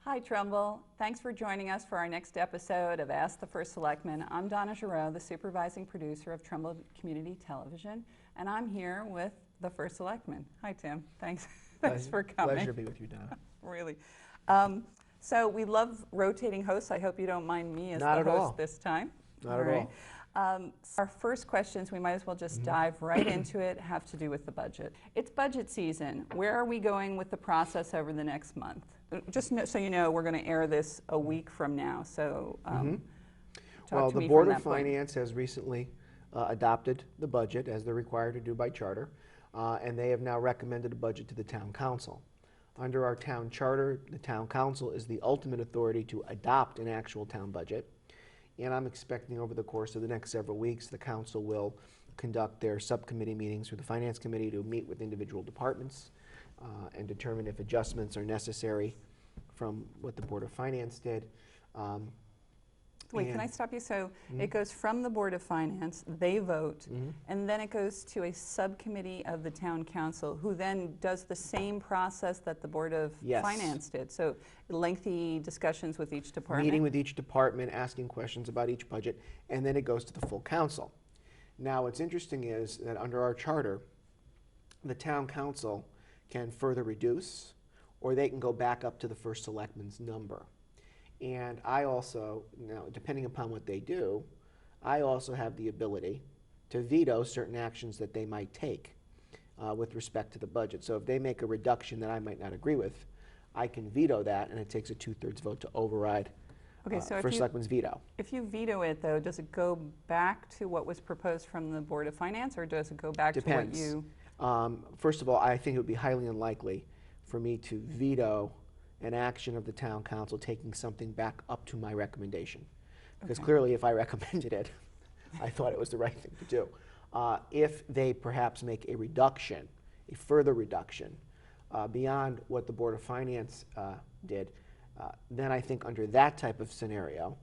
Hi, Trumbull. Thanks for joining us for our next episode of Ask the First Selectman. I'm Donna Giroux, the supervising producer of Trumbull Community Television, and I'm here with the First Selectman. Hi, Tim. Thanks. Thanks for coming. Pleasure to be with you, Donna. Really. So we love rotating hosts. I hope you don't mind me as Not the at host all. this time. Not at all. Our first questions, we might as well just dive right into it, have to do with the budget. It's budget season. Where are we going with the process over the next month? Just so you know, we're going to air this a week from now, so Well, the Board of Finance has recently adopted the budget, as they're required to do by charter, and they have now recommended a budget to the Town Council. Under our town charter, the Town Council is the ultimate authority to adopt an actual town budget. And I'm expecting over the course of the next several weeks, the council will conduct their subcommittee meetings with the Finance Committee to meet with individual departments and determine if adjustments are necessary from what the Board of Finance did. Wait, can I stop you? So it goes from the Board of Finance, they vote, and then it goes to a subcommittee of the Town Council, who then does the same process that the Board of Finance did. So lengthy discussions with each department. Meeting with each department, asking questions about each budget, and then it goes to the full council. Now, what's interesting is that under our charter, the Town Council can further reduce, or they can go back up to the First Selectman's number. And I also, now depending upon what they do, I also have the ability to veto certain actions that they might take with respect to the budget. So if they make a reduction that I might not agree with, I can veto that, and it takes a 2/3 vote to override First Selectman's veto. If you veto it, though, does it go back to what was proposed from the Board of Finance, or does it go back to what you... First of all, I think it would be highly unlikely for me to veto an action of the Town Council taking something back up to my recommendation. Because clearly if I recommended it, I thought it was the right thing to do. If they perhaps make a reduction, a further reduction, beyond what the Board of Finance did, then I think under that type of scenario,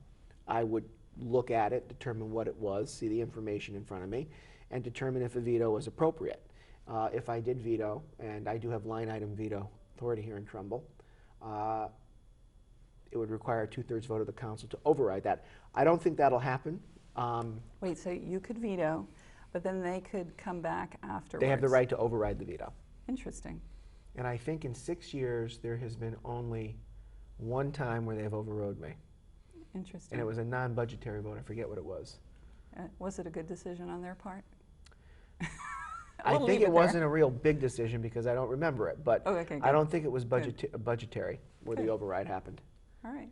I would look at it, determine what it was, see the information in front of me, and determine if a veto was appropriate. If I did veto, and I do have line item veto authority here in Trumbull, it would require a 2/3 vote of the council to override that. I don't think that'll happen. Wait, so you could veto, but then they could come back afterwards? They have the right to override the veto. Interesting. And I think in 6 years, there has been only one time where they've overrode me. Interesting. And it was a non-budgetary vote. I forget what it was. Was it a good decision on their part? I think it wasn't a real big decision because I don't remember it, but I don't think it was budgetary where the override happened. All right.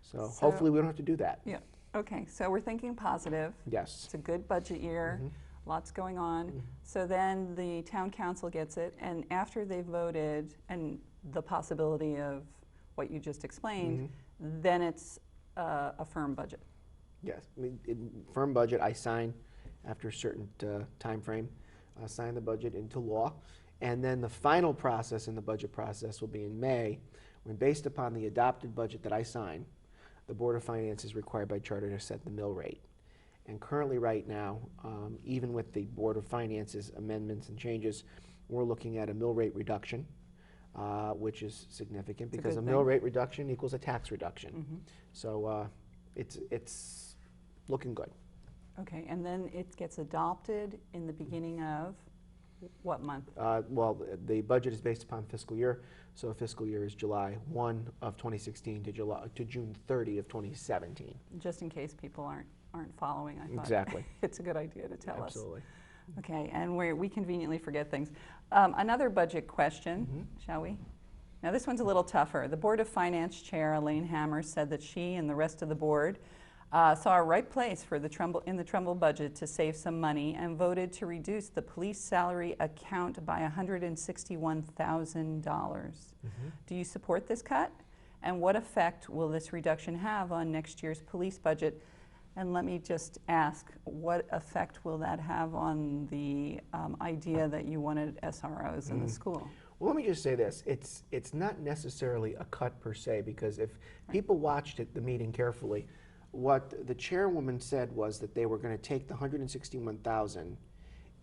So hopefully we don't have to do that. Yeah. Okay, so we're thinking positive. Yes. It's a good budget year, lots going on. So then the Town Council gets it, and after they voted and the possibility of what you just explained, then it's a firm budget. Yes, I mean, firm budget I sign after a certain time frame. Sign the budget into law, and then the final process in the budget process will be in May, when based upon the adopted budget that I sign, the Board of Finance is required by charter to set the mill rate. And currently right now, even with the Board of Finance's amendments and changes, we're looking at a mill rate reduction, which is significant because a mill rate reduction equals a tax reduction. So it's looking good. Okay, and then it gets adopted in the beginning of what month? Well, the budget is based upon fiscal year, so fiscal year is July 1 of 2016 to June 30 of 2017. Just in case people aren't following, I thought it's a good idea to tell us. Absolutely. Okay, and we conveniently forget things. Another budget question, shall we? Now this one's a little tougher. The Board of Finance Chair, Elaine Hammer, said that she and the rest of the board saw a right place for the Trumbull budget to save some money and voted to reduce the police salary account by $161,000. Do you support this cut? And what effect will this reduction have on next year's police budget? And let me just ask, what effect will that have on the idea that you wanted SROs in the school? Well, let me just say this. It's not necessarily a cut per se, because if people watched the meeting carefully, what the chairwoman said was that they were going to take the $161,000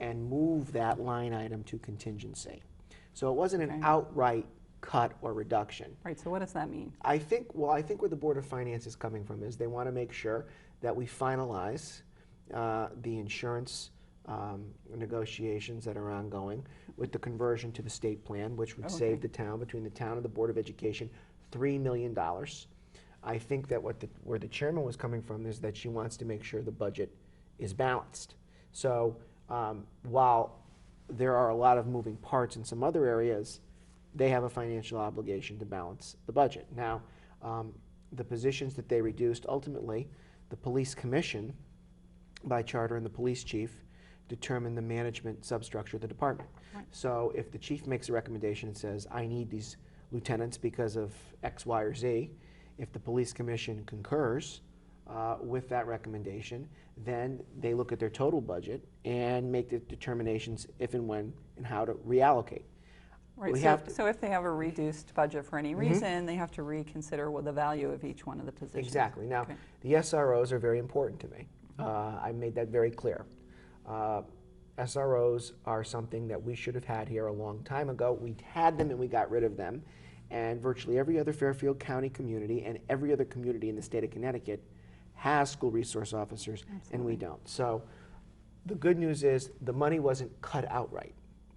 and move that line item to contingency. So it wasn't an outright cut or reduction. Right, so what does that mean? I think where the Board of Finance is coming from is they want to make sure that we finalize the insurance negotiations that are ongoing with the conversion to the state plan, which would save the town, between the town and the Board of Education, $3 million. I think that where the chairman was coming from is that she wants to make sure the budget is balanced. So while there are a lot of moving parts in some other areas, they have a financial obligation to balance the budget. Now, the positions that they reduced, ultimately, the police commission by charter and the police chief determine the management substructure of the department. Right. So if the chief makes a recommendation and says, I need these lieutenants because of X, Y, or Z, if the police commission concurs with that recommendation, then they look at their total budget and make the determinations if and when and how to reallocate. Right, so if they have a reduced budget for any reason, they have to reconsider the value of each one of the positions. Exactly. Now, the SROs are very important to me. I made that very clear. SROs are something that we should have had here a long time ago. We had them and we got rid of them. And virtually every other Fairfield County community and every other community in the state of Connecticut has school resource officers, and we don't. So the good news is the money wasn't cut outright.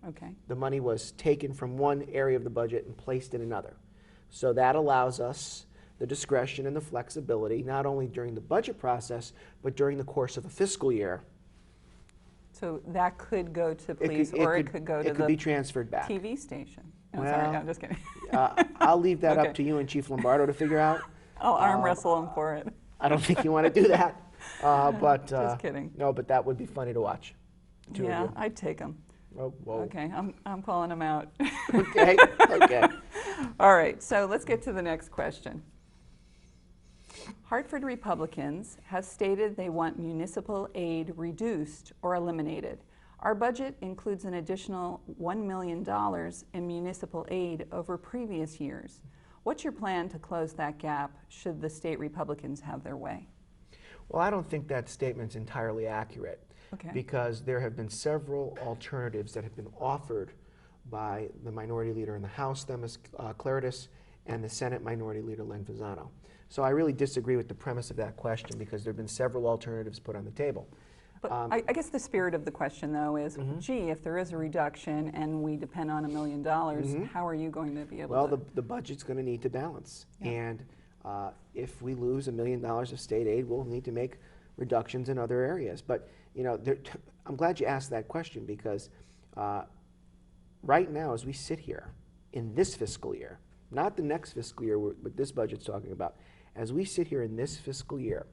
Okay. The money was taken from one area of the budget and placed in another. So that allows us the discretion and the flexibility, not only during the budget process, but during the course of a fiscal year. So that could go to police, or it could go to the be transferred back. TV station. No, Well, sorry, no, I'm just kidding. I'll leave that up to you and Chief Lombardo to figure out. I'll arm wrestle him for it. I don't think you want to do that. But just kidding. No, but that would be funny to watch. Yeah, I'd take him. Oh, whoa. Okay, I'm calling him out. Okay, okay. All right, so let's get to the next question. Hartford Republicans have stated they want municipal aid reduced or eliminated. Our budget includes an additional $1 million in municipal aid over previous years. What's your plan to close that gap should the state Republicans have their way? Well, I don't think that statement's entirely accurate. Okay. Because there have been several alternatives that have been offered by the minority leader in the House, Themis Claridis, and the Senate Minority Leader, Len Fasano. So I really disagree with the premise of that question because there have been several alternatives put on the table. But I guess the spirit of the question, though, is, gee, if there is a reduction and we depend on $1 million, how are you going to be able to? Well, the budget's going to need to balance. Yeah. And if we lose $1 million of state aid, we'll need to make reductions in other areas. But you know, I'm glad you asked that question because right now, as we sit here in this fiscal year, not the next fiscal year, what this budget's talking about, as we sit here in this fiscal year,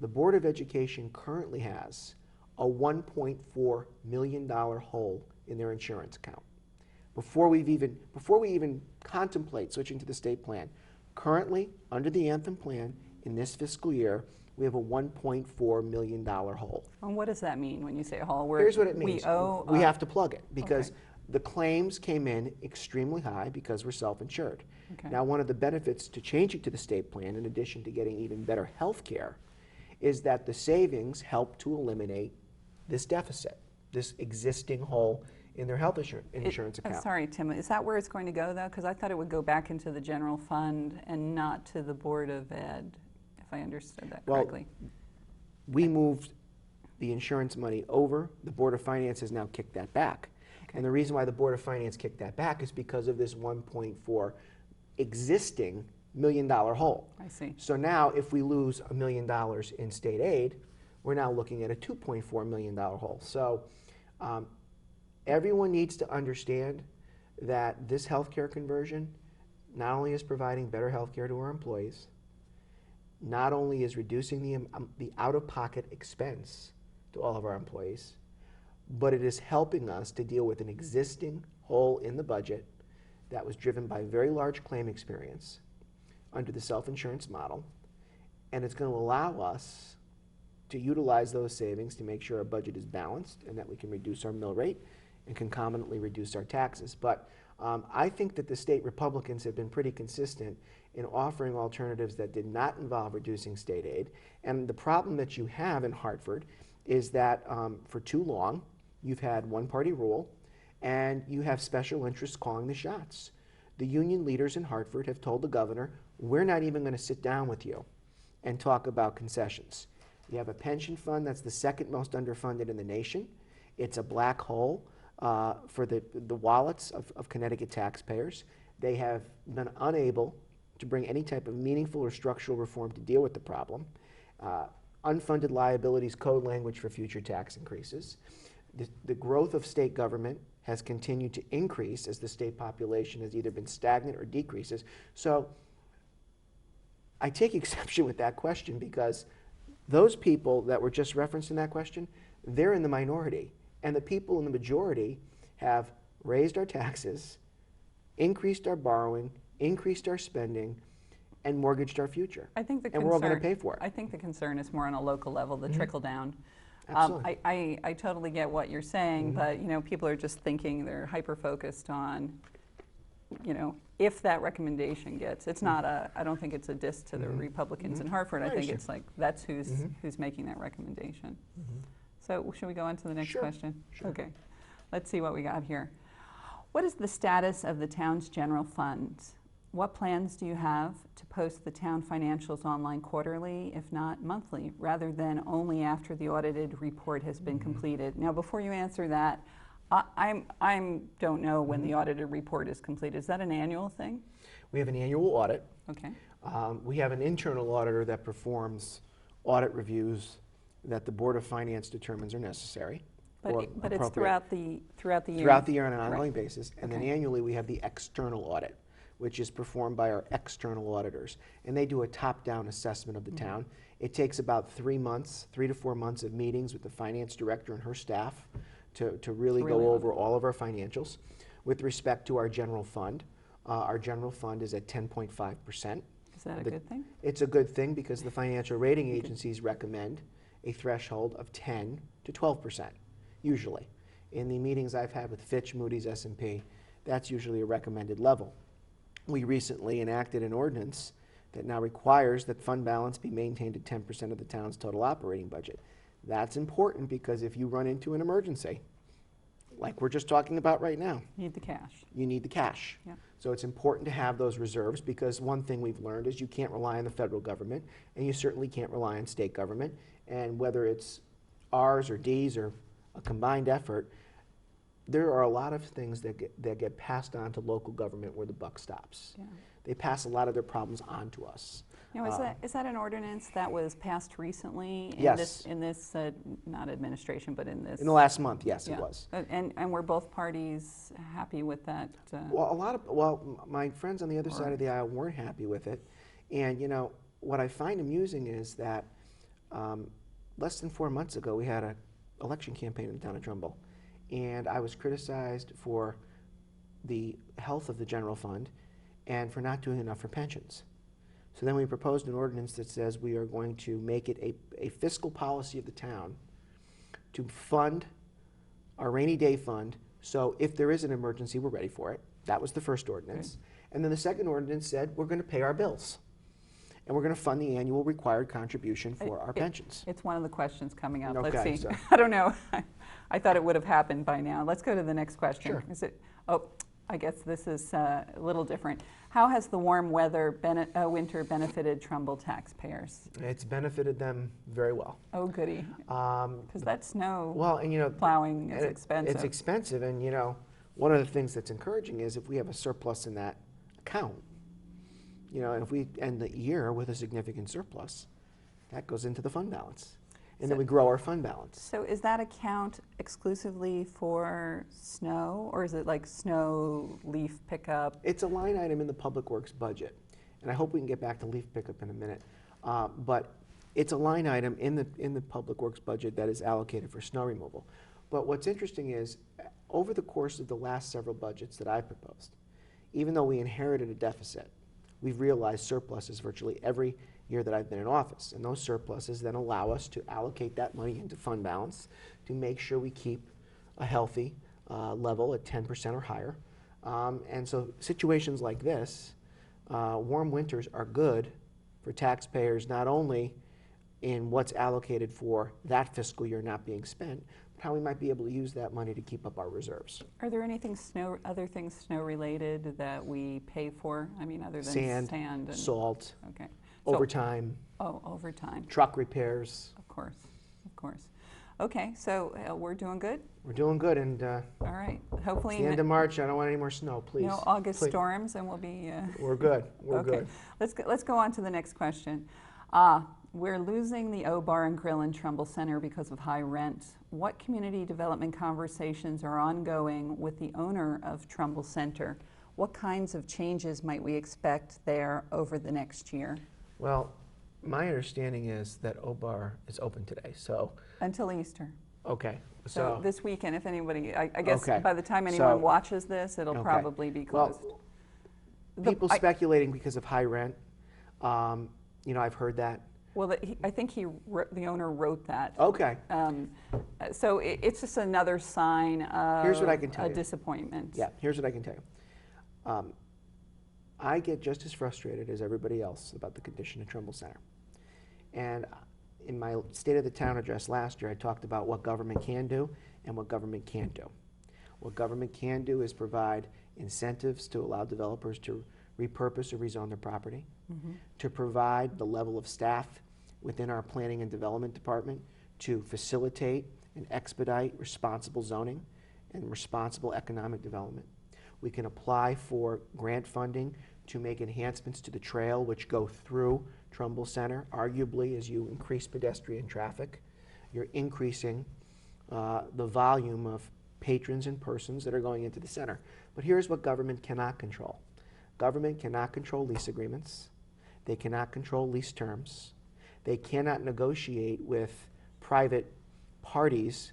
the Board of Education currently has a $1.4 million hole in their insurance account. Before we even contemplate switching to the state plan, currently, under the Anthem plan, in this fiscal year, we have a $1.4 million hole. And what does that mean when you say a hole? Here's what it means. We have to plug it because okay. the claims came in extremely high because we're self-insured. Okay. Now, one of the benefits to changing to the state plan, in addition to getting even better health care, is that the savings help to eliminate this deficit, this existing hole in their health insurance account. Sorry, Tim, is that where it's going to go, though? Because I thought it would go back into the general fund and not to the Board of Ed, if I understood that correctly. Well, we moved the insurance money over. The Board of Finance has now kicked that back. Okay. And the reason why the Board of Finance kicked that back is because of this 1.4 existing $1 million hole. I see. So now if we lose $1 million in state aid, we're now looking at a $2.4 million hole. So everyone needs to understand that this healthcare conversion not only is providing better healthcare to our employees, not only is reducing the out-of-pocket expense to all of our employees, but it is helping us to deal with an existing hole in the budget that was driven by very large claim experience under the self-insurance model, and it's going to allow us to utilize those savings to make sure our budget is balanced and that we can reduce our mill rate and concomitantly reduce our taxes. But I think that the state Republicans have been pretty consistent in offering alternatives that did not involve reducing state aid. And the problem that you have in Hartford is that for too long, you've had one-party rule and you have special interests calling the shots. the union leaders in Hartford have told the governor, we're not even going to sit down with you and talk about concessions. You have a pension fund that's the second most underfunded in the nation. It's a black hole for the wallets of Connecticut taxpayers. They have been unable to bring any type of meaningful or structural reform to deal with the problem. Unfunded liabilities code language for future tax increases. The growth of state government has continued to increase as the state population has either been stagnant or decreases. So I take exception with that question because those people that were just referenced in that question, they're in the minority. And the people in the majority have raised our taxes, increased our borrowing, increased our spending, and mortgaged our future. I think the and we're all going to pay for it. I think the concern is more on a local level, the trickle down. Absolutely. I totally get what you're saying, but people are just thinking, they're hyper focused on, if that recommendation gets, it's not I don't think it's a diss to the Republicans in Hartford. I think it's like that's who's making that recommendation. So should we go on to the next question? Sure. Okay, let's see what we got here. What is the status of the town's general funds? What plans do you have to post the town financials online quarterly, if not monthly, rather than only after the audited report has been completed? Now, before you answer that, I don't know when the audited report is complete. Is that an annual thing? We have an annual audit. Okay. We have an internal auditor that performs audit reviews that the Board of Finance determines are necessary. But it's throughout the year. Throughout the year on an ongoing basis. And then annually we have the external audit, which is performed by our external auditors. And they do a top-down assessment of the town. It takes about 3 to 4 months of meetings with the finance director and her staff to really go over all of our financials. With respect to our general fund is at 10.5%. Is that a good thing? It's a good thing because the financial rating agencies recommend a threshold of 10 to 12%, usually. In the meetings I've had with Fitch, Moody's, S&P, that's usually a recommended level. We recently enacted an ordinance that now requires that fund balance be maintained at 10% of the town's total operating budget. That's important because if you run into an emergency, like we're just talking about right now, You need the cash. you need the cash. Yeah. So it's important to have those reserves because one thing we've learned is you can't rely on the federal government and you certainly can't rely on state government. And whether it's ours or D's or a combined effort, there are a lot of things that get passed on to local government where the buck stops. Yeah. They pass a lot of their problems on to us. Now, is that an ordinance that was passed recently in Yes. this not administration, but in this? In the last month, yes, Yeah. it was. And were both parties happy with that? Well, my friends on the other side of the aisle weren't happy with it. And what I find amusing is that less than 4 months ago, we had an election campaign in the town of Trumbull. And I was criticized for the health of the general fund and for not doing enough for pensions. So then we proposed an ordinance that says we are going to make it a fiscal policy of the town to fund our rainy day fund, so if there is an emergency, we're ready for it. That was the first ordinance. Okay. And then the second ordinance said we're going to pay our bills. And we're going to fund the annual required contribution for our pensions. It's one of the questions coming up. Okay, Let's see. so. I don't know. I thought it would have happened by now. Let's go to the next question. Sure. I guess this is a little different. How has the warm weather winter benefited Trumbull taxpayers? It's benefited them very well. Oh, goody. Because that snow plowing is expensive. It's expensive, and one of the things that's encouraging is if we have a surplus in that account, and if we end the year with a significant surplus, that goes into the fund balance. And then we grow our fund balance. So is that account exclusively for snow, or is it like snow, leaf pickup? It's a line item in the Public Works budget. And I hope we can get back to leaf pickup in a minute. But it's a line item in the Public Works budget that is allocated for snow removal. But what's interesting is, over the course of the last several budgets that I've proposed, even though we inherited a deficit, we've realized surpluses virtually every year that I've been in office. And those surpluses then allow us to allocate that money into fund balance to make sure we keep a healthy level at 10% or higher. And so situations like this, warm winters are good for taxpayers, not only in what's allocated for that fiscal year not being spent, how we might be able to use that money to keep up our reserves. Are there anything other things snow related that we pay for? I mean, other than sand and salt, okay. So, overtime. Oh, overtime. Truck repairs. Of course, of course. Okay, so we're doing good? We're doing good, and all right. Hopefully it's the end of March. I don't want any more snow, please. No August please. Storms, and we'll be... We're good. We're okay. good. Let's go on to the next question. We're losing the O Bar and Grill in Trumbull Center because of high rent. What community development conversations are ongoing with the owner of Trumbull Center? What kinds of changes might we expect there over the next year? Well, my understanding is that O Bar is open today, so... Until Easter. Okay. So this weekend, if anybody, I guess okay. by the time anyone watches this, it'll probably be closed. Well, people speculating because of high rent, you know, I've heard that. Well, I think the owner wrote that. Okay. So it's just another sign of here's what I can tell you. Disappointment. Yeah, here's what I can tell you. I get just as frustrated as everybody else about the condition of Trumbull Center. And in my State of the Town address last year, I talked about what government can do and what government can't do. What government can do is provide incentives to allow developers to repurpose or rezone their property, to provide the level of staff within our planning and development department to facilitate and expedite responsible zoning and responsible economic development. We can apply for grant funding to make enhancements to the trail which go through Trumbull Center. Arguably, as you increase pedestrian traffic, you're increasing the volume of patrons and persons that are going into the center. But here's what government cannot control. Government cannot control lease agreements. They cannot control lease terms. They cannot negotiate with private parties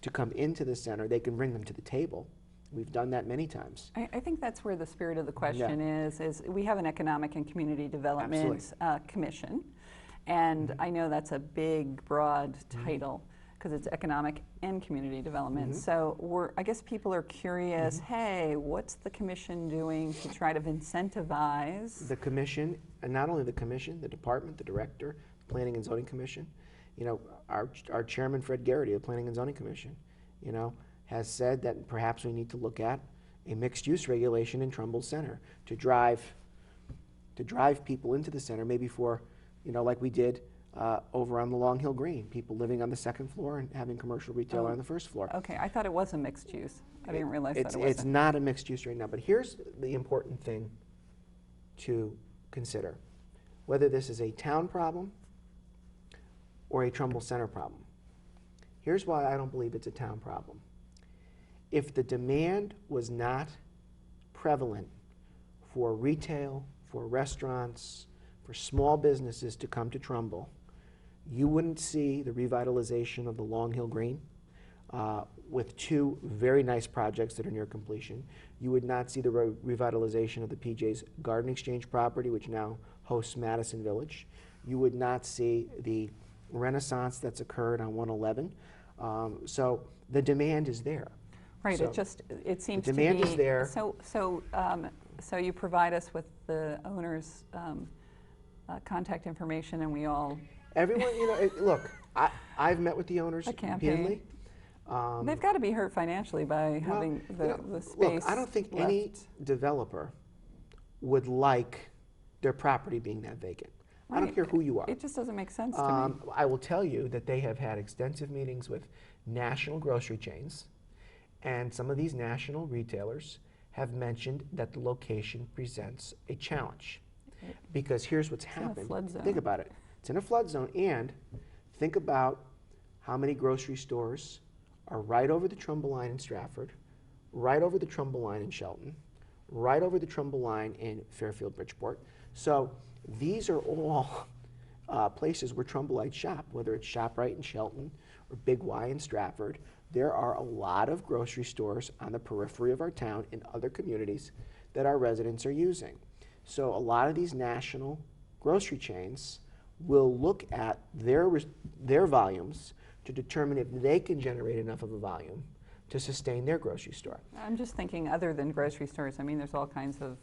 to come into the center. They can bring them to the table. We've done that many times. I think that's where the spirit of the question is we have an Economic and Community Development Commission, and I know that's a big, broad title because it's economic and community development. So I guess people are curious, hey, what's the commission doing to try to incentivize? The commission, and not only the commission, the department, the director, the Planning and Zoning Commission, you know, our chairman, Fred Garrity, of the Planning and Zoning Commission, you know, has said that perhaps we need to look at a mixed-use regulation in Trumbull Center to drive people into the center, maybe for, you know, like we did over on the Long Hill Green, people living on the second floor and having commercial retail on the first floor. Okay, I thought it was a mixed use. I didn't realize that it wasn't. It's not a mixed use right now, but here's the important thing to consider. Whether this is a town problem or a Trumbull Center problem. Here's why I don't believe it's a town problem. If the demand was not prevalent for retail, for restaurants, for small businesses to come to Trumbull, you wouldn't see the revitalization of the Long Hill Green with two very nice projects that are near completion. You would not see the revitalization of the PJ's Garden Exchange property, which now hosts Madison Village. You would not see the renaissance that's occurred on 111. So the demand is there. Right, So it seems the demand to be, is there. So you provide us with the owner's contact information, and we all... Everyone, you know, look, I've met with the owners repeatedly. They've got to be hurt financially by having the space. Look, I don't think any developer would like their property being that vacant. Right. I don't care who you are. It just doesn't make sense to me. I will tell you that they have had extensive meetings with national grocery chains, and some of these national retailers have mentioned that the location presents a challenge. Because here's what's happened. In a flood zone. Think about it. It's in a flood zone, and think about how many grocery stores are right over the Trumbull line in Stratford, right over the Trumbull line in Shelton, right over the Trumbull line in Fairfield, Bridgeport. So these are all places where Trumbulites shop, whether it's ShopRite in Shelton or Big Y in Stratford. There are a lot of grocery stores on the periphery of our town in other communities that our residents are using. So a lot of these national grocery chains will look at their volumes to determine if they can generate enough of a volume to sustain their grocery store. I'm just thinking other than grocery stores. I mean, there's all kinds of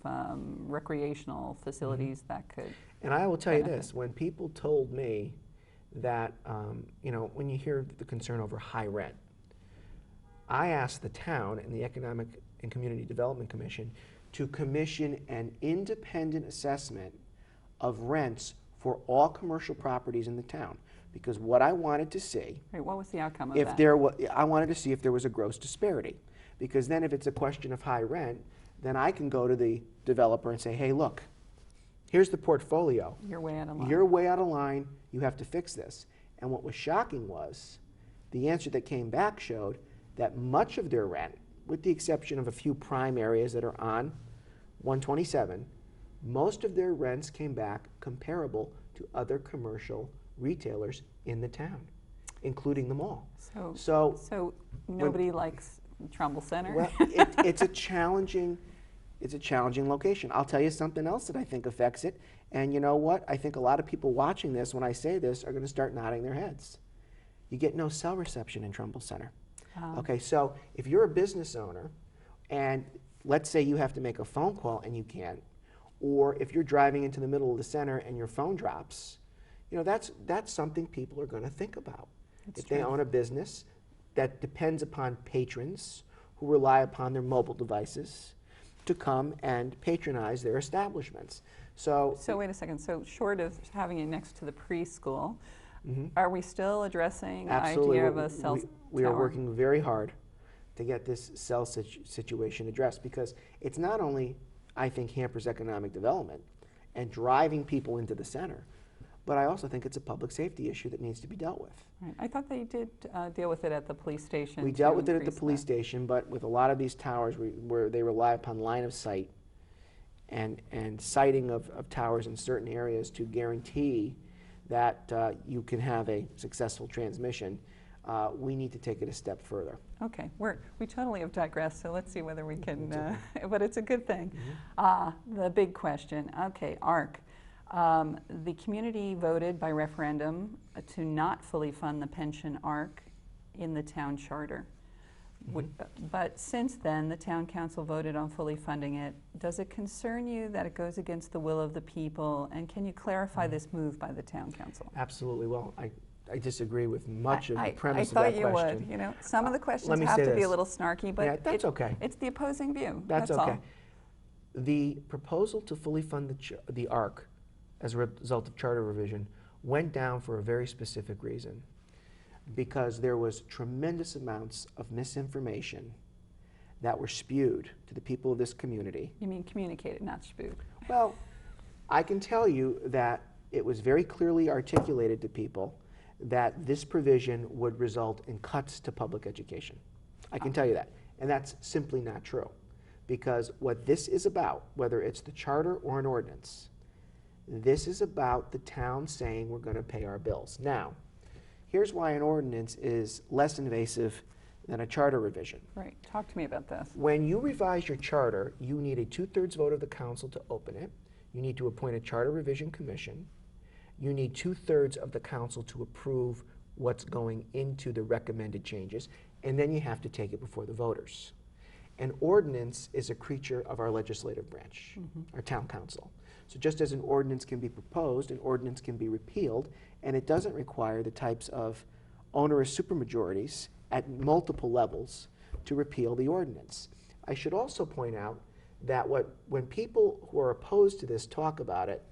recreational facilities that could And I will tell you this, when people told me that, you know, when you hear the concern over high rent, I asked the town and the Economic and Community Development Commission to commission an independent assessment of rents for all commercial properties in the town. Because what I wanted to see, Right, what was the outcome of if that? there was, I wanted to see if there was a gross disparity. Because then if it's a question of high rent, then I can go to the developer and say, hey, look, here's the portfolio. You're way out of line. You're way out of line. You have to fix this. And what was shocking was the answer that came back showed that much of their rent, with the exception of a few prime areas that are on 127, most of their rents came back comparable to other commercial retailers in the town, including the mall. So nobody likes Trumbull Center? Well, it's a challenging location. I'll tell you something else that I think affects it. And you know what? I think a lot of people watching this, when I say this, are going to start nodding their heads. You get no cell reception in Trumbull Center. Okay, so if you're a business owner, and let's say you have to make a phone call and you can't, or if you're driving into the middle of the center and your phone drops, you know, that's something people are going to think about. If they own a business that depends upon patrons who rely upon their mobile devices to come and patronize their establishments. So wait a second. So short of having it next to the preschool, are we still addressing the idea of a cell tower? We are working very hard to get this cell situation addressed, because it's not only, I think, hampers economic development and driving people into the center, but I also think it's a public safety issue that needs to be dealt with. Right. I thought they did deal with it at the police station. We dealt with it at the police station, but with a lot of these towers where they rely upon line of sight and sighting of towers in certain areas to guarantee that you can have a successful transmission, we need to take it a step further. Okay, we totally have digressed, so let's see whether we can, but it's a good thing. The big question, okay, ARC. The community voted by referendum to not fully fund the pension ARC in the town charter. But since then, the town council voted on fully funding it. Does it concern you that it goes against the will of the people? And can you clarify this move by the town council? Absolutely. Well, I disagree with much of the premise of that question. I thought you would. You know, some of the questions have to be a little snarky, but yeah, that's okay. It's the opposing view. That's okay. All. The proposal to fully fund the ARC as a result of charter revision went down for a very specific reason, because there was tremendous amounts of misinformation that were spewed to the people of this community. You mean communicated, not spewed? Well, I can tell you that it was very clearly articulated to people that this provision would result in cuts to public education. I can tell you that. And that's simply not true. Because what this is about, whether it's the charter or an ordinance, this is about the town saying we're going to pay our bills. Now, here's why an ordinance is less invasive than a charter revision. Right. Talk to me about this. When you revise your charter, you need a 2/3 vote of the council to open it. You need to appoint a charter revision commission. You need 2/3 of the council to approve what's going into the recommended changes, and then you have to take it before the voters. An ordinance is a creature of our legislative branch, our town council. So just as an ordinance can be proposed, an ordinance can be repealed, and it doesn't require the types of onerous supermajorities at multiple levels to repeal the ordinance. I should also point out that when people who are opposed to this talk about it,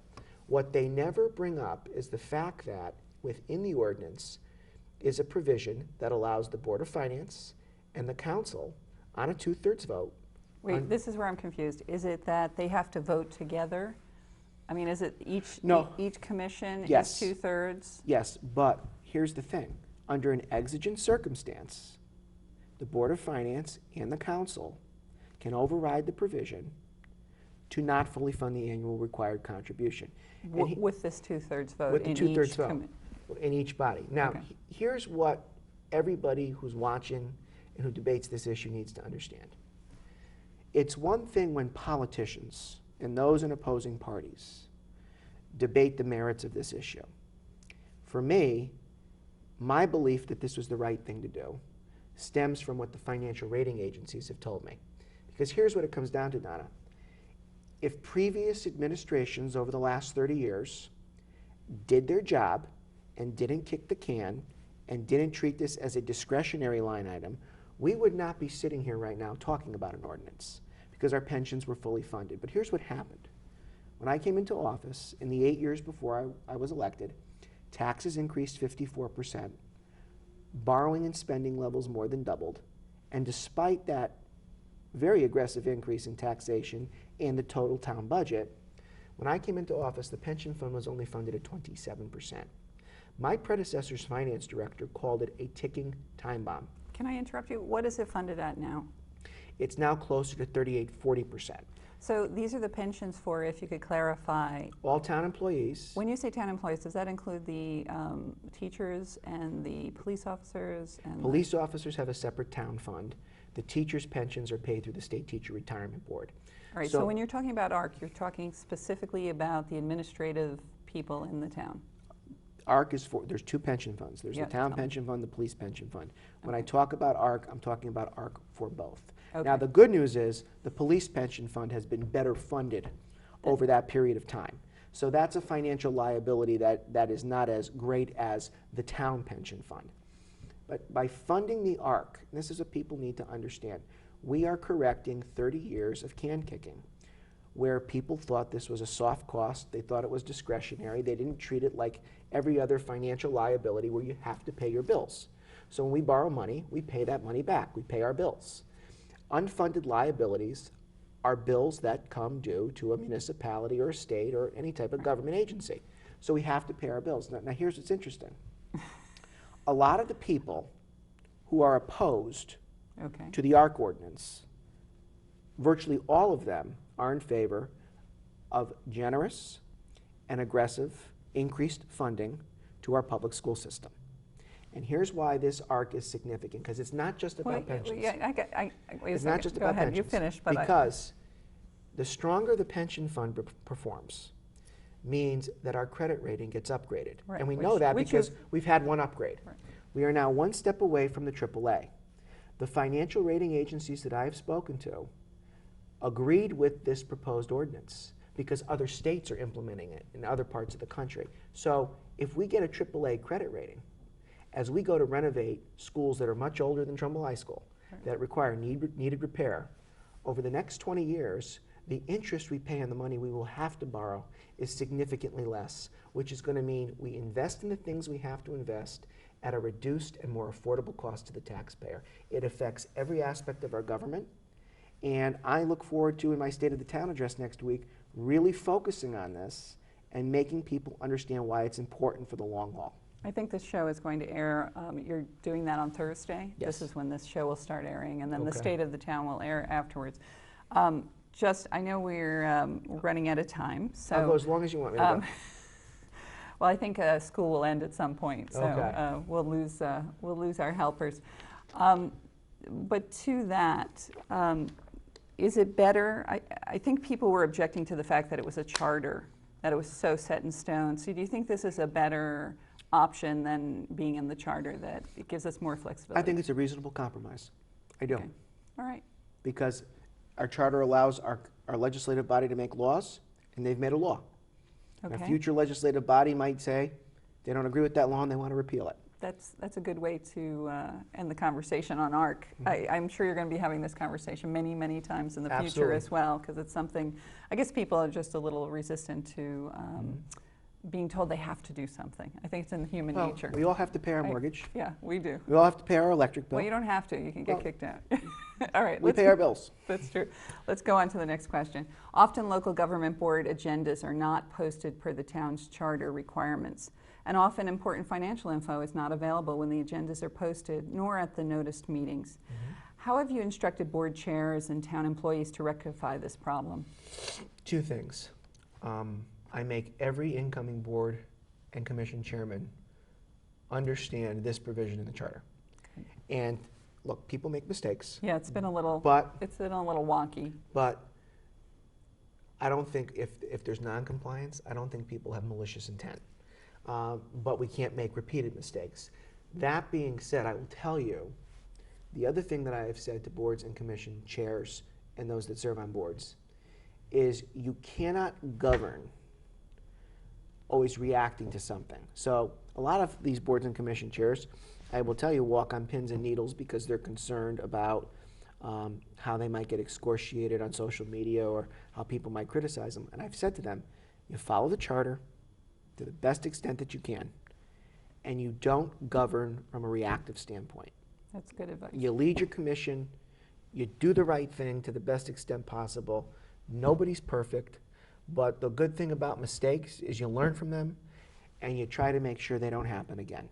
what they never bring up is the fact that within the ordinance is a provision that allows the Board of Finance and the council on a 2/3 vote. Wait, this is where I'm confused. Is it that they have to vote together? I mean, is it each commission Yes. is 2/3? Yes, but here's the thing. Under an exigent circumstance, the Board of Finance and the council can override the provision to not fully fund the annual required contribution. With this 2/3 vote with the in 2/3 each vote in each body. Now, Okay. Here's what everybody who's watching and who debates this issue needs to understand. It's one thing when politicians and those in opposing parties debate the merits of this issue. For me, my belief that this was the right thing to do stems from what the financial rating agencies have told me. Because here's what it comes down to, Donna. If previous administrations over the last 30 years did their job and didn't kick the can and didn't treat this as a discretionary line item, we would not be sitting here right now talking about an ordinance because our pensions were fully funded. But here's what happened. When I came into office, in the 8 years before I was elected, taxes increased 54%, borrowing and spending levels more than doubled, and despite that very aggressive increase in taxation and the total town budget, when I came into office, the pension fund was only funded at 27%. My predecessor's finance director called it a ticking time bomb. Can I interrupt you? What is it funded at now? It's now closer to 38–40%. So these are the pensions for, if you could clarify. All town employees. When you say town employees, does that include the teachers and the police officers? And police officers have a separate town fund. The teachers' pensions are paid through the State Teacher Retirement Board. All right, so when you're talking about ARC, you're talking specifically about the administrative people in the town. ARC is for, there's two pension funds. There's the town pension fund, the police pension fund. When I talk about ARC, I'm talking about ARC for both. Okay. Now the good news is the police pension fund has been better funded over that period of time. So that's a financial liability that is not as great as the town pension fund. But by funding the ARC, and this is what people need to understand, we are correcting 30 years of can kicking, where people thought this was a soft cost, they thought it was discretionary, they didn't treat it like every other financial liability where you have to pay your bills. So when we borrow money, we pay that money back, we pay our bills. Unfunded liabilities are bills that come due to a municipality or a state or any type of government agency. So we have to pay our bills. Now here's what's interesting. A lot of the people who are opposed to the ARC ordinance, virtually all of them are in favor of generous and aggressive increased funding to our public school system. And here's why this ARC is significant, because it's not just about pensions. Yeah, wait a it's second. not just Go about ahead. pensions. You finish, but because the stronger the pension fund performs means that our credit rating gets upgraded. Right, And we know that because we've had one upgrade. Right. We are now one step away from the AAA. The financial rating agencies that I've spoken to agreed with this proposed ordinance because other states are implementing it in other parts of the country. So if we get a AAA credit rating, as we go to renovate schools that are much older than Trumbull High School, that require needed repair, over the next 20 years, the interest we pay on the money we will have to borrow is significantly less, which is going to mean we invest in the things we have to invest at a reduced and more affordable cost to the taxpayer. It affects every aspect of our government, and I look forward to, in my State of the Town address next week, really focusing on this and making people understand why it's important for the long haul. I think this show is going to air, you're doing that on Thursday? Yes. This is when this show will start airing, and then the Okay. State of the Town will air afterwards. I know we're running out of time, so. I'll go as long as you want me to go. Well, I think school will end at some point, so Okay. we'll lose our helpers. But to that, is it better? I think people were objecting to the fact that it was a charter, that it was so set in stone. So do you think this is a better option than being in the charter, that it gives us more flexibility? I think it's a reasonable compromise. I do. Okay. All right. Because our charter allows our legislative body to make laws, and they've made a law. And a future legislative body might say they don't agree with that law and they want to repeal it. That's a good way to end the conversation on ARC. I'm sure you're going to be having this conversation many, many times in the future as well, because it's something, I guess people are just a little resistant to being told they have to do something. I think it's in human nature. We all have to pay our mortgage. Yeah, we do. We all have to pay our electric bill. Well, you don't have to. You can get kicked out. All right. We pay our bills. That's true. Let's go on to the next question. Often local government board agendas are not posted per the town's charter requirements, and often important financial info is not available when the agendas are posted, nor at the noticed meetings. How have you instructed board chairs and town employees to rectify this problem? Two things. I make every incoming board and commission chairman understand this provision in the charter. And look, people make mistakes. Yeah, it's been a little wonky. But I don't think if there's non-compliance, I don't think people have malicious intent. But we can't make repeated mistakes. That being said, I will tell you, the other thing that I have said to boards and commission chairs and those that serve on boards is you cannot govern always reacting to something. So a lot of these boards and commission chairs, I will tell you, walk on pins and needles because they're concerned about how they might get excoriated on social media or how people might criticize them. And I've said to them, you follow the charter to the best extent that you can, and you don't govern from a reactive standpoint. That's good advice. You lead your commission, you do the right thing to the best extent possible. Nobody's perfect, but the good thing about mistakes is you learn from them and you try to make sure they don't happen again.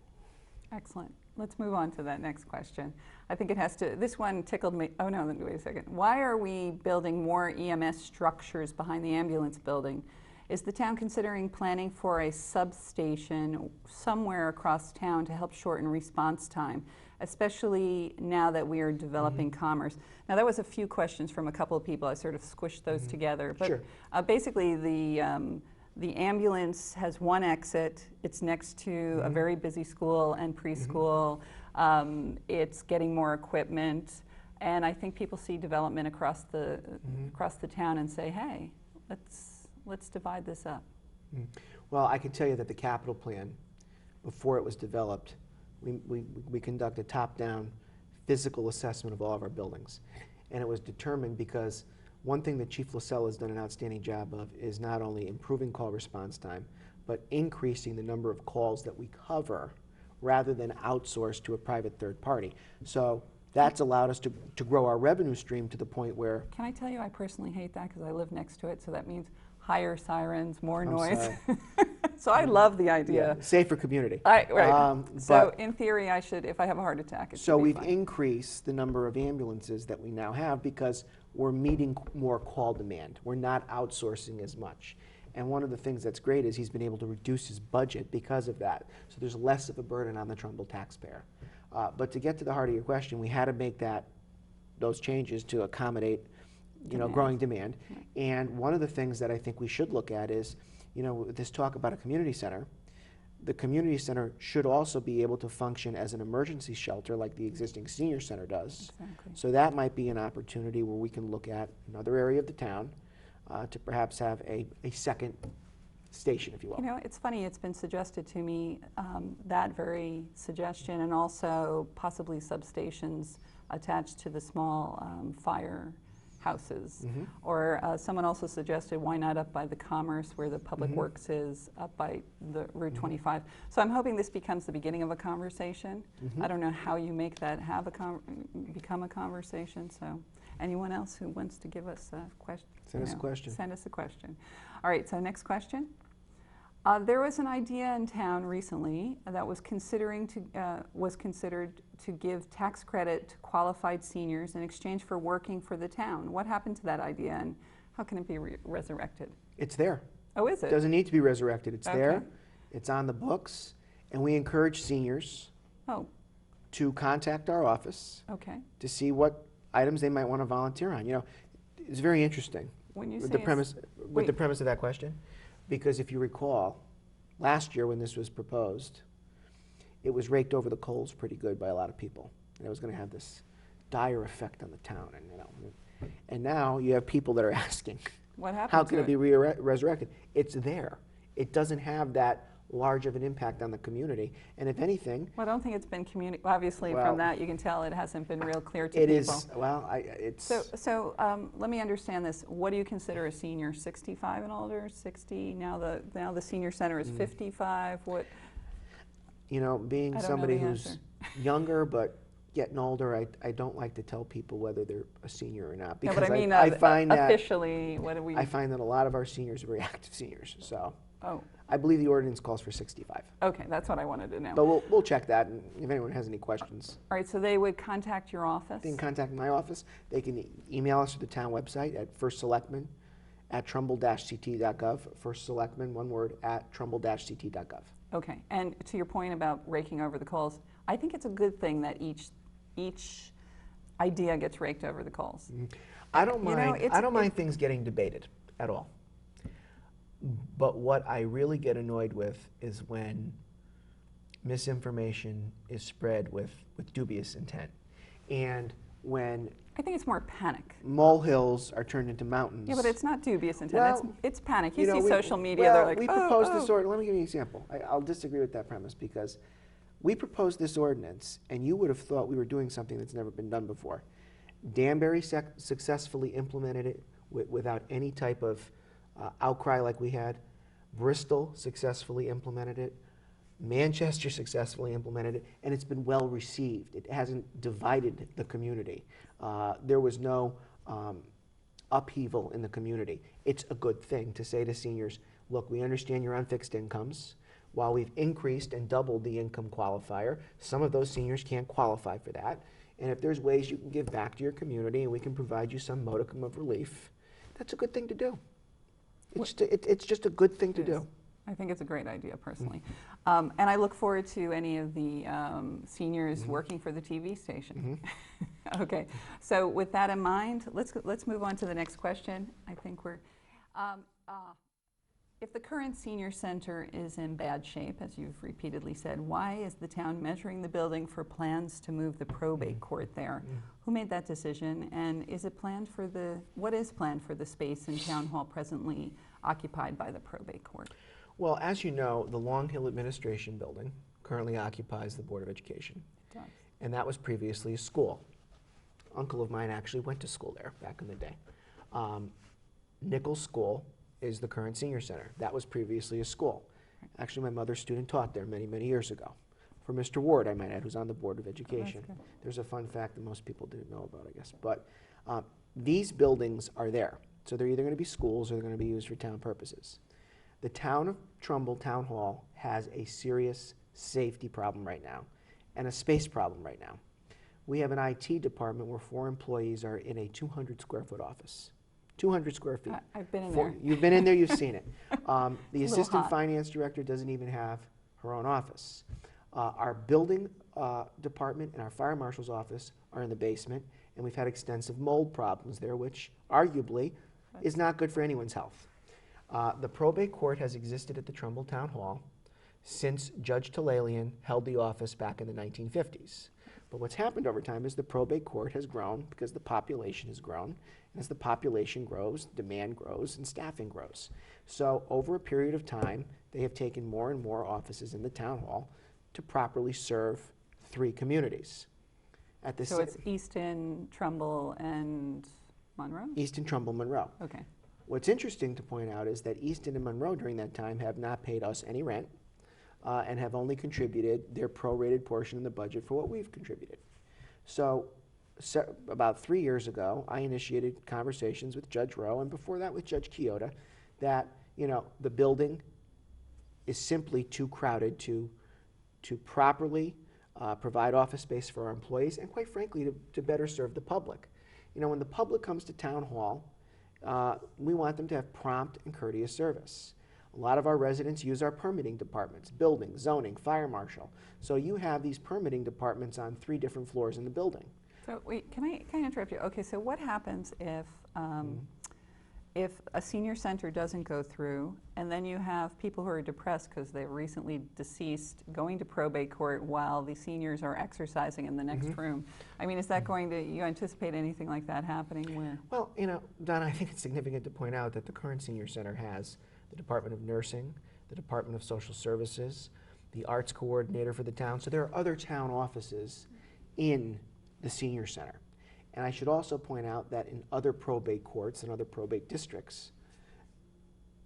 Excellent. Let's move on to that next question. I think it has to, this one tickled me. Oh no, wait a second. Why are we building more EMS structures behind the ambulance building? Is the town considering planning for a substation somewhere across town to help shorten response time, especially now that we are developing commerce? Now, that was a few questions from a couple of people. I sort of squished those together. But Sure. Basically, the ambulance has one exit. It's next to a very busy school and preschool. It's getting more equipment. And I think people see development across the town and say, hey, let's divide this up. Well, I can tell you that the capital plan, before it was developed, we conducted top-down physical assessment of all of our buildings. And it was determined because one thing that Chief LaSalle has done an outstanding job of is not only improving call response time, but increasing the number of calls that we cover rather than outsource to a private third party. So that's allowed us to grow our revenue stream to the point where... Can I tell you, I personally hate that because I live next to it, so that means higher sirens, more I'm noise. sorry. So I love the idea. Yeah, safer community. Right. So but in theory, I should, if I have a heart attack, it should so be we've fine. increased the number of ambulances that we now have because we're meeting more call demand. We're not outsourcing as much. And one of the things that's great is he's been able to reduce his budget because of that. So there's less of a burden on the Trumbull taxpayer. But to get to the heart of your question, we had to make those changes to accommodate growing demand. Right. And one of the things that I think we should look at is, this talk about a community center. The community center should also be able to function as an emergency shelter like the existing senior center does. Exactly. So that might be an opportunity where we can look at another area of the town to perhaps have a second station, if you will. It's funny, it's been suggested to me, that very suggestion, and also possibly substations attached to the small fire houses. Or someone also suggested, why not up by the Commerce where the Public Works is, up by the Route 25. So I'm hoping this becomes the beginning of a conversation. I don't know how you make that become a conversation. So anyone else who wants to give us a question? Send us a question. Send us a question. All right, so next question. There was an idea in town recently that was considered to give tax credit to qualified seniors in exchange for working for the town. What happened to that idea, and how can it be resurrected? It's there. Oh, is it? It doesn't need to be resurrected. It's Okay. there. It's on the books. And we encourage seniors Oh, to contact our office okay. to see what items they might want to volunteer on. It's very interesting. When you with say the premise wait. the premise of that question, because if you recall, last year when this was proposed, it was raked over the coals pretty good by a lot of people, and it was going to have this dire effect on the town. And now you have people that are asking, What happened how to can it be resurrected? It's there. It doesn't have that large of an impact on the community, and if anything, Well, I don't think it's been obviously Well, from that you can tell it hasn't been real clear to it people. is. Well, it's So let me understand this. What do you consider a senior? 65 and older? 60? Now the senior center is 55. What? being I don't know somebody the who's answer. younger but getting older, I don't like to tell people whether they're a senior or not, No, because but I mean, I find that officially, what do we? I find that a lot of our seniors are very active seniors. So Oh, I believe the ordinance calls for 65. okay, that's what I wanted to know. But we'll check that, and if anyone has any questions, All right, so they would contact your office? they can contact my office. They can email us at the town website at firstselectman@trumbull-ct.gov. First Selectman, one word, @trumbull-ct.gov. Okay, and to your point about raking over the coals, I think it's a good thing that each idea gets raked over the coals. I don't You know, mind. it's- I don't mind things getting debated at all. But what I really get annoyed with is when misinformation is spread with dubious intent, and when I think it's more panic. molehills are turned into mountains. Yeah, but it's not dubious intent. Well, It's panic. You you know, see we- social media, well, they're like, we oh, proposed this oh. ordinance. Let me give you an example. I'll disagree with that premise because we proposed this ordinance, and you would have thought we were doing something that's never been done before. Danbury successfully implemented it without any type of outcry like we had. Bristol successfully implemented it. Manchester successfully implemented it, and it's been well received. It hasn't divided the community. There was no upheaval in the community. It's a good thing to say to seniors, look, we understand you're on fixed incomes. While we've increased and doubled the income qualifier, some of those seniors can't qualify for that. And if there's ways you can give back to your community and we can provide you some modicum of relief, that's a good thing to do. It's just a good thing to do. I think it's a great idea, personally. And I look forward to any of the seniors working for the TV station. Okay, so with that in mind, let's move on to the next question. I think we're, if the current senior center is in bad shape, as you've repeatedly said, why is the town measuring the building for plans to move the probate court there? Who made that decision, and is it planned for what is planned for the space in Town Hall presently occupied by the probate court? Well, as you know, the Long Hill Administration Building currently occupies the Board of Education. It does. And that was previously a school. Uncle of mine actually went to school there back in the day. Nichols School is the current senior center. That was previously a school. Actually, my mother's student taught there many, many years ago. For Mr. Ward, I might add, who's on the Board of Education. good. There's a fun fact that most people didn't know about, I guess. But these buildings are there. So they're either going to be schools or they're going to be used for town purposes. The town of Trumbull Town Hall has a serious safety problem right now and a space problem right now. We have an IT department where 4 employees are in a 200 square foot office. 200 square feet. I've been in there. You've been in there, you've seen it. The It's a little assistant hot. finance director doesn't even have her own office. Our building department and our fire marshal's office are in the basement, and we've had extensive mold problems there, which arguably is not good for anyone's health. The probate court has existed at the Trumbull Town Hall since Judge Talalian held the office back in the 1950s. But what's happened over time is the probate court has grown because the population has grown. As the population grows, demand grows, and staffing grows. So over a period of time, they have taken more and more offices in the town hall to properly serve 3 communities. At the So it's Easton, Trumbull, and Monroe? Easton, Trumbull, Monroe. Okay. What's interesting to point out is that Easton and Monroe during that time have not paid us any rent and have only contributed their prorated portion in the budget for what we've contributed. So about 3 years ago, I initiated conversations with Judge Rowe, and before that with Judge Chioda, that the building is simply too crowded to properly provide office space for our employees, and quite frankly, to better serve the public. When the public comes to town hall, we want them to have prompt and courteous service. A lot of our residents use our permitting departments, building, zoning, fire marshal. So you have these permitting departments on 3 different floors in the building. So wait, can I interrupt you? Okay, so what happens if a senior center doesn't go through, and then you have people who are depressed because they're recently deceased going to probate court while the seniors are exercising in the next room? I mean, is that you anticipate anything like that happening where? Well, Donna, I think it's significant to point out that the current senior center has the Department of Nursing, the Department of Social Services, the arts coordinator for the town. So there are other town offices in the senior center. And I should also point out that in other probate courts and other probate districts,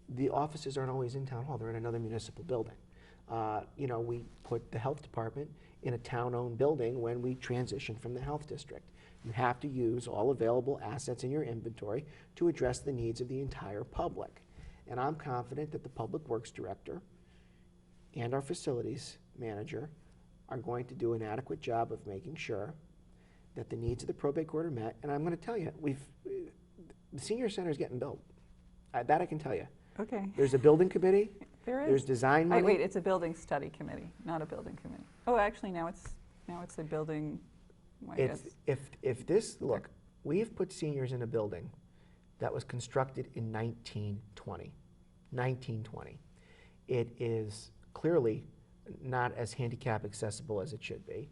the offices aren't always in town hall. They're in another municipal building. We put the health department in a town-owned building when we transition from the health district. You have to use all available assets in your inventory to address the needs of the entire public. And I'm confident that the Public Works Director and our facilities manager are going to do an adequate job of making sure that the needs of the probate court are met. And I'm going to tell you, the senior center is getting built. That I can tell you. Okay. There's a building committee. There is. There's design money. Wait, it's a building study committee, not a building committee. Oh, actually, now it's a building. I guess. If this, look, we've put seniors in a building that was constructed in 1920. 1920. It is clearly not as handicap accessible as it should be.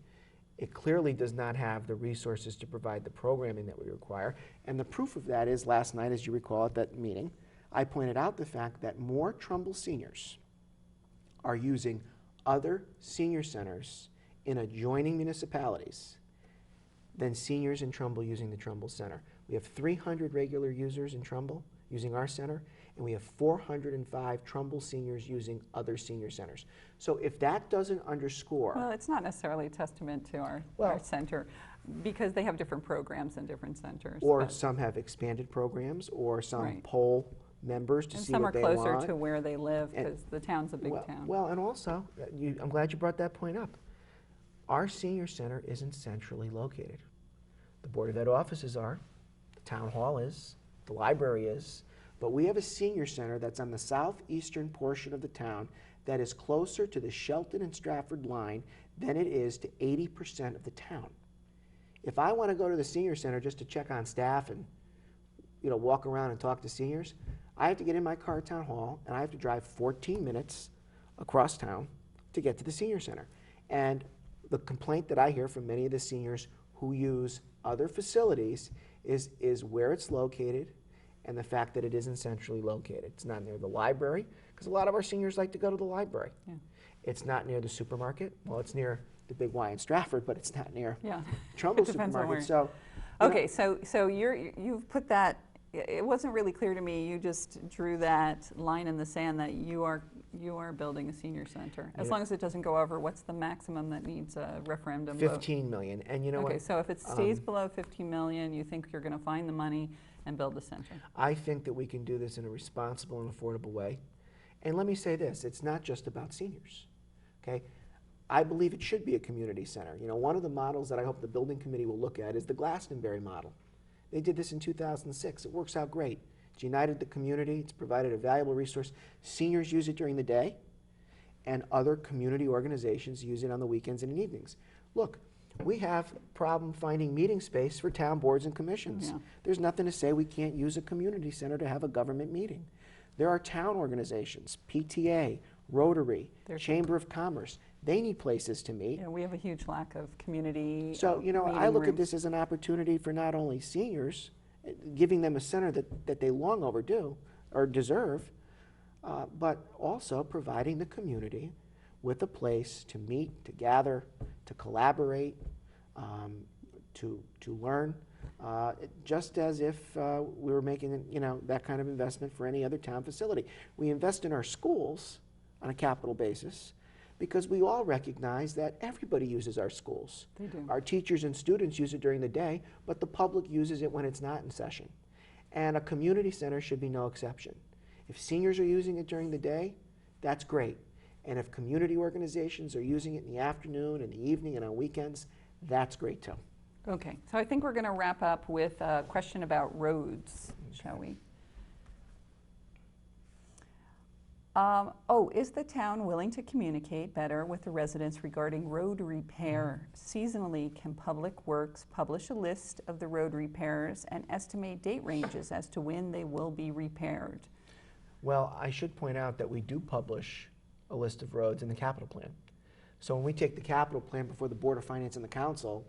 It clearly does not have the resources to provide the programming that we require. And the proof of that is last night, as you recall at that meeting, I pointed out the fact that more Trumbull seniors are using other senior centers in adjoining municipalities than seniors in Trumbull using the Trumbull Center. We have 300 regular users in Trumbull using our center, and we have 405 Trumbull seniors using other senior centers. So if that doesn't underscore... Well, it's not necessarily a testament to our center, because they have different programs in different centers. Or some have expanded programs, or some poll members to see what they want. And some are closer to where they live, because the town's a big town. Well, and also, I'm glad you brought that point up. Our senior center isn't centrally located. The Board of Ed offices are, the town hall is, the library is, but we have a senior center that's on the southeastern portion of the town that is closer to the Shelton and Stratford line than it is to 80% of the town. If I want to go to the senior center just to check on staff and walk around and talk to seniors, I have to get in my car at town hall and I have to drive 14 minutes across town to get to the senior center. And the complaint that I hear from many of the seniors who use other facilities is where it's located and the fact that it isn't centrally located. It's not near the library, because a lot of our seniors like to go to the library. Yeah. It's not near the supermarket. Well, it's near the big Y in Stratford, but it's not near Trumbull supermarket. So, okay, so you've put that. It wasn't really clear to me. You just drew that line in the sand that you are building a senior center. As long as it doesn't go over, what's the maximum that needs a referendum vote? 15 million. And you know what? Okay, so if it stays below 15 million, you think you're going to find the money and build the center? I think that we can do this in a responsible and affordable way. And let me say this, it's not just about seniors, okay? I believe it should be a community center. One of the models that I hope the building committee will look at is the Glastonbury model. They did this in 2006. It works out great. It's united the community. It's provided a valuable resource. Seniors use it during the day, and other community organizations use it on the weekends and in evenings. Look, we have problem finding meeting space for town boards and commissions. Yeah. There's nothing to say we can't use a community center to have a government meeting. There are town organizations, PTA, Rotary, Chamber of Commerce. They need places to meet. Yeah, we have a huge lack of community. So, I look at this as an opportunity for not only seniors, giving them a center that they long overdue or deserve, but also providing the community with a place to meet, to gather, to collaborate, to learn, just as if we were making that kind of investment for any other town facility. We invest in our schools on a capital basis because we all recognize that everybody uses our schools. They do. Our teachers and students use it during the day, but the public uses it when it's not in session. And a community center should be no exception. If seniors are using it during the day, that's great. And if community organizations are using it in the afternoon, in the evening, and on weekends, that's great too. Okay, so I think we're going to wrap up with a question about roads, shall we? Is the town willing to communicate better with the residents regarding road repair? Seasonally, can Public Works publish a list of the road repairs and estimate date ranges as to when they will be repaired? Well, I should point out that we do publish a list of roads in the capital plan. So when we take the capital plan before the Board of Finance and the Council,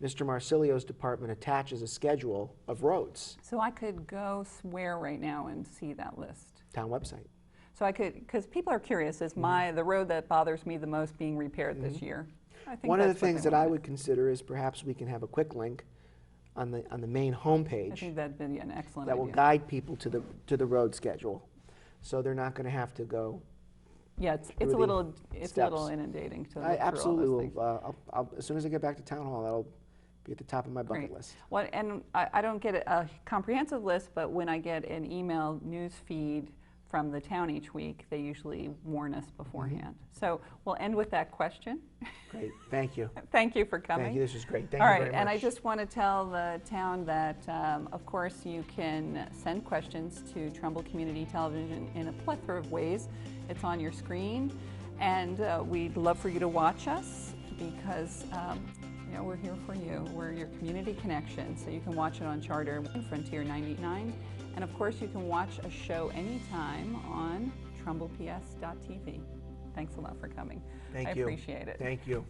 Mr. Marsilio's department attaches a schedule of roads. So I could go where right now and see that list? Town website. So I could, because people are curious, is the road that bothers me the most being repaired this year? I think one of the things that I would consider is perhaps we can have a quick link on the main homepage. I think that'd be an excellent idea. That will guide people to the road schedule, so they're not going to have to go. Yeah, it's a little inundating to look through absolutely will. As soon as I get back to town hall, that'll be at the top of my bucket list. Well, and I don't get a comprehensive list, but when I get an email news feed from the town each week, they usually warn us beforehand. So we'll end with that question. Great, thank you. Thank you for coming. Thank you, this was great. Thank you very much. All right, and I just want to tell the town that, of course, you can send questions to Trumbull Community Television in a plethora of ways. It's on your screen, and we'd love for you to watch us because we're here for you. We're your community connection, so you can watch it on Charter and Frontier 99. And of course, you can watch a show anytime on TrumblePS.tv. Thanks a lot for coming. Thank you. I appreciate it. Thank you.